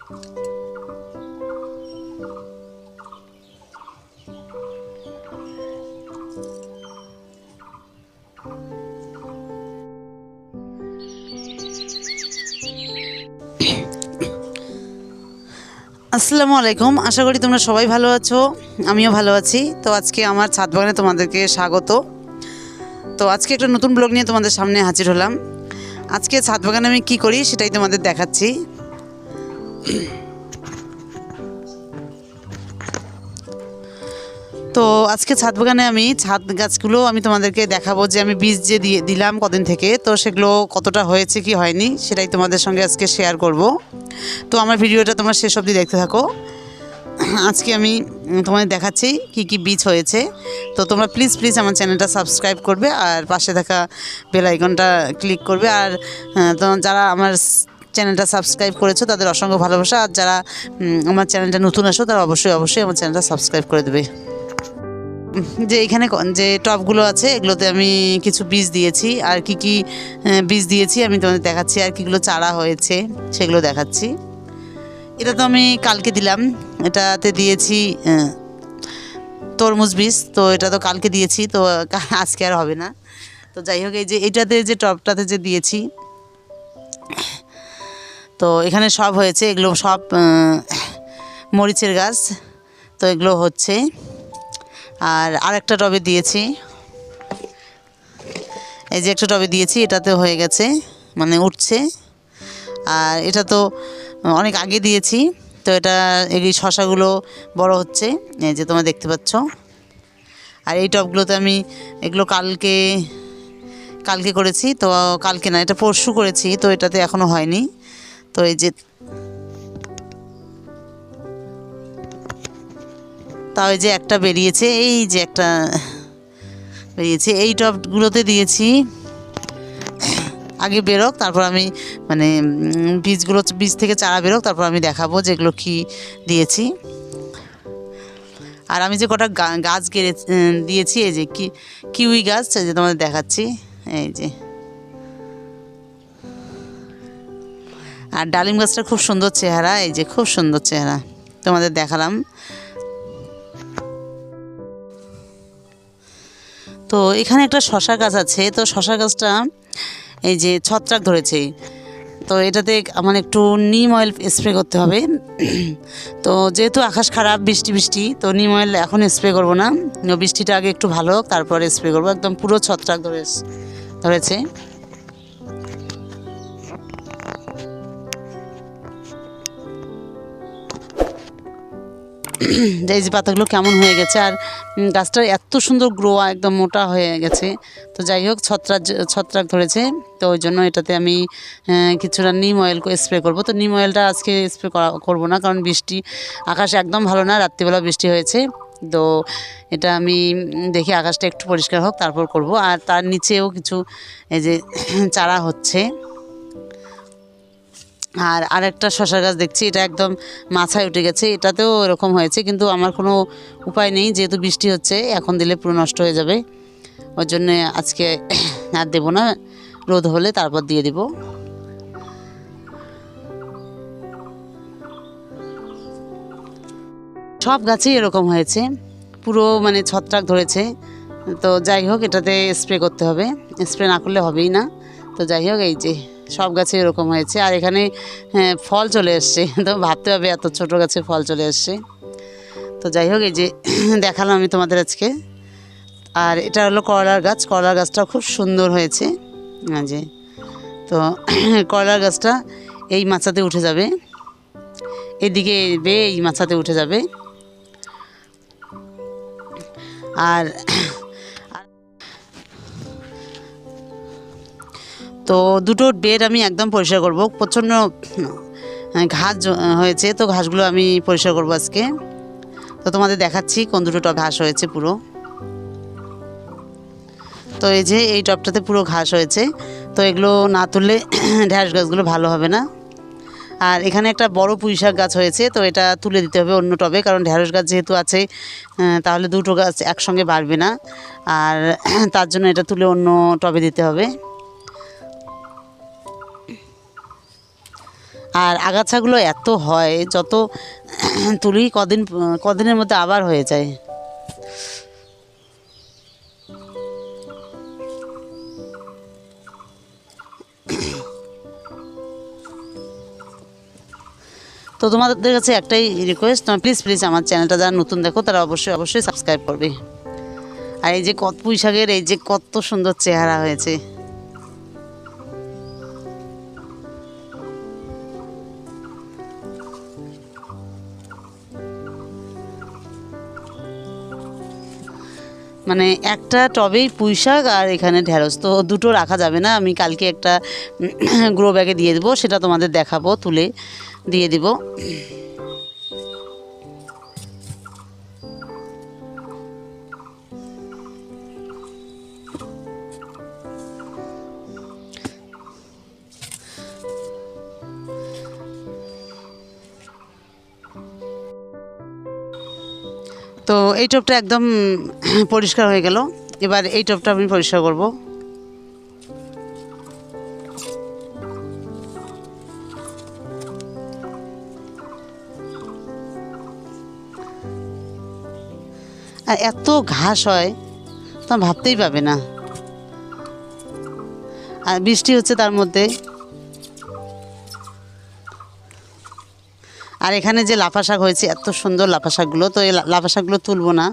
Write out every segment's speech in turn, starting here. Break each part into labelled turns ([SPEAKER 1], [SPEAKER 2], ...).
[SPEAKER 1] আসসালামু আলাইকুম, আশা করি তোমরা সবাই ভালো আছো। আমিও ভালো আছি। তো আজকে আমার ছাদ বাগানে তোমাদেরকে স্বাগত। তো আজকে একটা নতুন ব্লগ নিয়ে তোমাদের সামনে হাজির হলাম। আজকে ছাদ বাগানে আমি কী করি সেটাই তোমাদের দেখাচ্ছি। তো আজকে ছাদ বাগানে আমি ছাদ গাছগুলো আমি তোমাদেরকে দেখাবো যে আমি বীজ যে দিলাম কদিন থেকে, তো সেগুলো কতটা হয়েছে কি হয়নি সেটাই তোমাদের সঙ্গে আজকে শেয়ার করব। তো আমার ভিডিওটা তোমরা শেষ অবধি দেখতে থাকো। আজকে আমি তোমাদের দেখাচ্ছি কি কি বীজ হয়েছে। তো তোমরা প্লিজ আমার চ্যানেলটা সাবস্ক্রাইব করবে আর পাশে থাকা বেল আইকনটা ক্লিক করবে। আর যারা আমার চ্যানেলটা সাবস্ক্রাইব করেছো তাদের অসংখ্য ভালোবাসা। আর যারা আমার চ্যানেলটা নতুন আসো তারা অবশ্যই আমার চ্যানেলটা সাবস্ক্রাইব করে দেবে। যে এখানে যে টবগুলো আছে এগুলোতে আমি কিছু বীজ দিয়েছি, আর কি কি বীজ দিয়েছি আমি তোমাদের দেখাচ্ছি, আর কীগুলো চারা হয়েছে সেগুলো দেখাচ্ছি। এটা তো আমি কালকে দিলাম, এটাতে দিয়েছি তরমুজ বীজ। তো এটা তো কালকে দিয়েছি, তো আজকে আর হবে না। তো যাই হোক, এই যে এইটাতে যে টবটাতে যে দিয়েছি, তো এখানে সব হয়েছে। এগুলো সব মরিচের গাছ। তো এগুলো হচ্ছে। আর আরেকটা টবে দিয়েছি, এই যে একটা টবে দিয়েছি, এটাতে হয়ে গেছে, মানে উঠছে। আর এটা তো অনেক আগে দিয়েছি। তো এটা এই শশাগুলো বড় হচ্ছে, এই যে তোমরা দেখতে পাচ্ছ। আর এই টবগুলোতে আমি এগুলো কালকে করেছি। তো কালকে না, এটা পরশু করেছি। তো এটাতে এখনও হয়নি। তো এই যে তাও এই যে একটা বেরিয়েছে, এই যে একটা বেরিয়েছে। এই টবগুলোতে দিয়েছি আগে বেরোক, তারপর আমি মানে বীজ থেকে চারা বেরোক, তারপর আমি দেখাবো যেগুলো কি দিয়েছি। আর আমি যে কটা গাছ দিয়েছি, এই যে কিউই গাছ, এই যে তোমাদের দেখাচ্ছি, এই যে। আর ডালিম গাছটা খুব সুন্দর চেহারা, এই যে খুব সুন্দর চেহারা তোমাদের দেখালাম। তো এখানে একটা শশা গাছ আছে। তো শশা গাছটা এই যে ছত্রাক ধরেছে। তো এটাতে আমার একটু নিম অয়েল স্প্রে করতে হবে। তো যেহেতু আকাশ খারাপ, বৃষ্টি, তো নিম অয়েল এখন স্প্রে করবো না। বৃষ্টিটা আগে একটু ভালো হোক, তারপরে স্প্রে করবো। একদম পুরো ছত্রাক ধরেছে। এই যে পাতাগুলো কেমন হয়ে গেছে। আর গাছটার এত সুন্দর গ্রো, একদম মোটা হয়ে গেছে। তো যাই হোক, ছত্রাক ধরেছে। তো ওই জন্য এটাতে আমি কিছুটা নিম অয়েল স্প্রে করব। তো নিম অয়েলটা আজকে স্প্রে করবো না, কারণ আকাশ একদম ভালো না, রাত্রিবেলা বৃষ্টি হয়েছে। তো এটা আমি দেখি আকাশটা একটু পরিষ্কার হোক, তারপর করব। আর তার নিচেও কিছু এই যে চারা হচ্ছে। আর আরেকটা শশা গাছ দেখছি, এটা একদম মাথায় উঠে গেছে। এটাতেও এরকম হয়েছে, কিন্তু আমার কোনো উপায় নেই, যেহেতু বৃষ্টি হচ্ছে, এখন দিলে পুরো নষ্ট হয়ে যাবে। ওই জন্যে আজকে আর দেবো না, রোদ হলে তারপর দিয়ে দিব। সব গাছেই এরকম হয়েছে, পুরো মানে ছত্রাক ধরেছে। তো যাই হোক, এটাতে স্প্রে করতে হবে, স্প্রে না করলে হবেই না। তো যাই হোক, এই যে সব গাছে এরকম হয়েছে। আর এখানে ফল চলে এসছে। তো ভাবতে হবে এত ছোট গাছে ফল চলে এসছে। তো যাই হোক, এই যে দেখালাম আমি তোমাদের আজকে। আর এটা হলো করলার গাছ। করলার গাছটাও খুব সুন্দর হয়েছে। যে তো করলার গাছটা এই মাচাতে উঠে যাবে, এদিকে এই মাচাতে উঠে যাবে। আর তো দুটো বেড আমি একদম পরিষ্কার করব। প্রচণ্ড ঘাস হয়েছে, তো ঘাসগুলো আমি পরিষ্কার করব আজকে। তো তোমাদের দেখাচ্ছি কোন দুটো টব ঘাস হয়েছে পুরো। তো এই যে এই টবটাতে পুরো ঘাস হয়েছে। তো এগুলো না তুললে ঢ্যাঁড়স গাছগুলো ভালো হবে না। আর এখানে একটা বড় পুঁইশাক গাছ হয়েছে, তো এটা তুলে দিতে হবে অন্য টবে, কারণ ঢ্যাঁড়স গাছ যেহেতু আছে, তাহলে দুটো গাছ একসঙ্গে বাড়বে না। আর তার জন্য এটা তুলে অন্য টবে দিতে হবে। আর আগাছাগুলো এত হয়, যত তুলি কদিনের মধ্যে আবার হয়ে যায়। তো তোমাদের কাছে একটাই রিকোয়েস্ট, তোমার প্লিজ আমার চ্যানেলটা যারা নতুন দেখো তারা অবশ্যই সাবস্ক্রাইব করবে। আর এই যে পুঁই শাকের এই যে কত সুন্দর চেহারা হয়েছে। মানে একটা টবেই পুঁই শাক আর এখানে ঢেঁড়স, তো দুটো রাখা যাবে না। আমি কালকে একটা গ্রো ব্যাগে দিয়ে দেবো, সেটা তোমাদের দেখাবো, তুলে দিয়ে দিব। তো এই টবটা একদম পরিষ্কার হয়ে গেল। এবার এই টবটা আমি পরিষ্কার করব। আর এত ঘাস হয় তোমরা ভাবতেই পাবে না। আর বৃষ্টি হচ্ছে তার মধ্যে। আর এখানে যে লাফা শাক হয়েছে, এত সুন্দর লাফা শাকগুলো, তো এই লাফা শাকগুলো তুলবো না।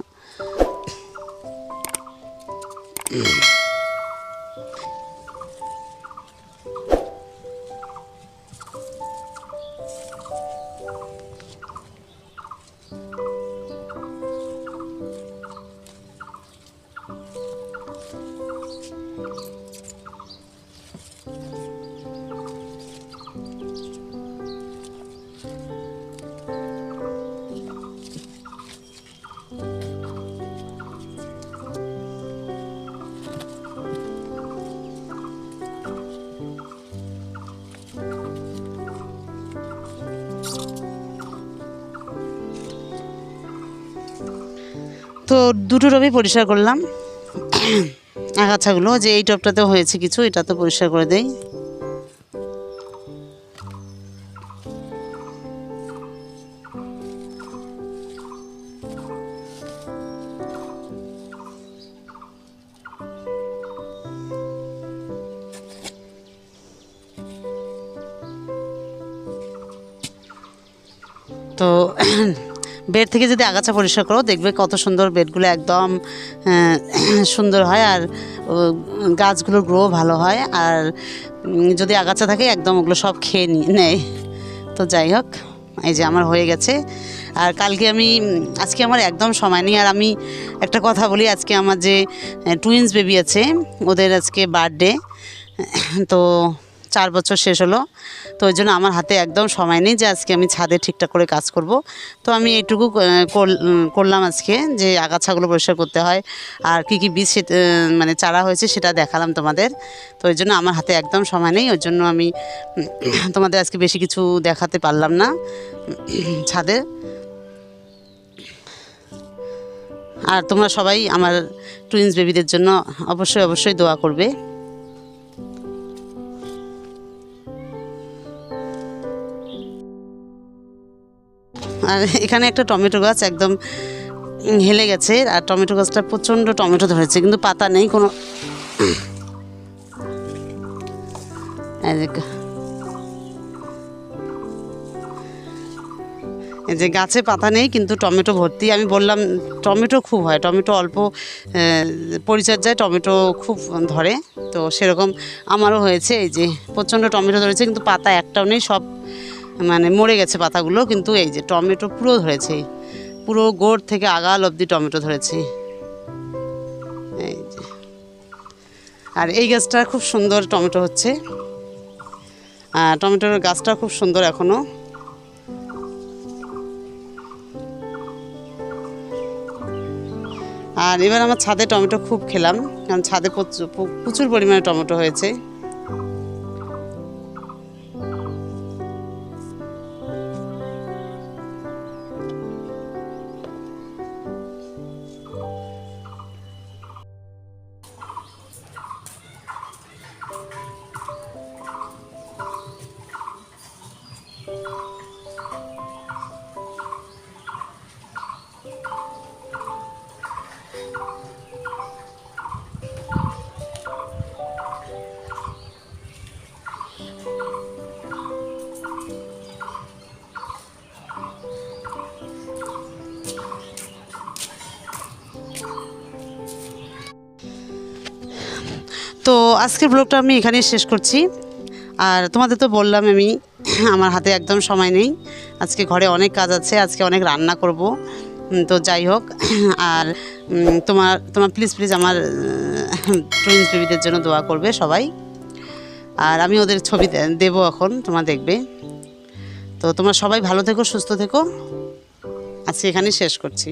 [SPEAKER 1] তো দুটো টবই পরিষ্কার করলাম। আগাছাগুলো যে এই টবটাতেও হয়েছে কিছু, এটা তো পরিষ্কার করে দেই। তো বেড থেকে যদি আগাছা পরিষ্কার করো, দেখবে কত সুন্দর বেডগুলো একদম সুন্দর হয়, আর গাছগুলোর গ্রো ভালো হয়। আর যদি আগাছা থাকে একদম ওগুলো সব খেয়ে নেয়। তো যাই হোক, এই যে আমার হয়ে গেছে। আর আজকে আমার একদম সময় নেই। আর আমি একটা কথা বলি, আজকে আমার যে টুইন্স বেবি আছে, ওদের আজকে বার্থডে। তো 4 বছর শেষ হলো। তো ওই জন্য আমার হাতে একদম সময় নেই যে আজকে আমি ছাদে ঠিকঠাক করে কাজ করব। তো আমি এইটুকু করলাম আজকে, যে আগাছাগুলো পরিষ্কার করতে হয় আর কী বীজ মানে চারা হয়েছে সেটা দেখালাম তোমাদের। তো ওই জন্য আমার হাতে একদম সময় নেই, ওই জন্য আমি তোমাদের আজকে বেশি কিছু দেখাতে পারলাম না ছাদে। আর তোমরা সবাই আমার টুইন্স বেবিদের জন্য অবশ্যই দোয়া করবে। আর এখানে একটা টমেটো গাছ একদম হেলে গেছে, আর টমেটো গাছটা প্রচণ্ড টমেটো ধরেছে, কিন্তু পাতা নেই কোনো। এই যে গাছে পাতা নেই কিন্তু টমেটো ভর্তি। আমি বললাম টমেটো খুব হয়, টমেটো অল্প পরিচর্যায় টমেটো খুব ধরে। তো সেরকম আমারও হয়েছে, এই যে প্রচণ্ড টমেটো ধরেছে, কিন্তু পাতা একটাও নেই, সব মানে মরে গেছে পাতাগুলো। কিন্তু এই যে টমেটো পুরো ধরেছে, পুরো গোড় থেকে আগাল অবধি টমেটো ধরেছে। এই যে, আর এই গাছটা খুব সুন্দর টমেটো হচ্ছে, টমেটোর গাছটা খুব সুন্দর এখনও। আর এবার আমার ছাদে টমেটো খুব খেলাম, কারণ ছাদে প্রচুর পরিমাণে টমেটো হয়েছে। তো আজকের ব্লগটা আমি এখানেই শেষ করছি। আর তোমাদের তো বললাম আমি আমার হাতে একদম সময় নেই, আজকে ঘরে অনেক কাজ আছে, আজকে অনেক রান্না করব। তো যাই হোক, আর তোমার প্লিজ প্লিজ আমার টুইন্স বেবিদের জন্য দোয়া করবে সবাই। আর আমি ওদের ছবি দেবো এখন, তোমরা দেখবে। তো তোমরা সবাই ভালো থেকো, সুস্থ থেকো। আজকে এখানেই শেষ করছি।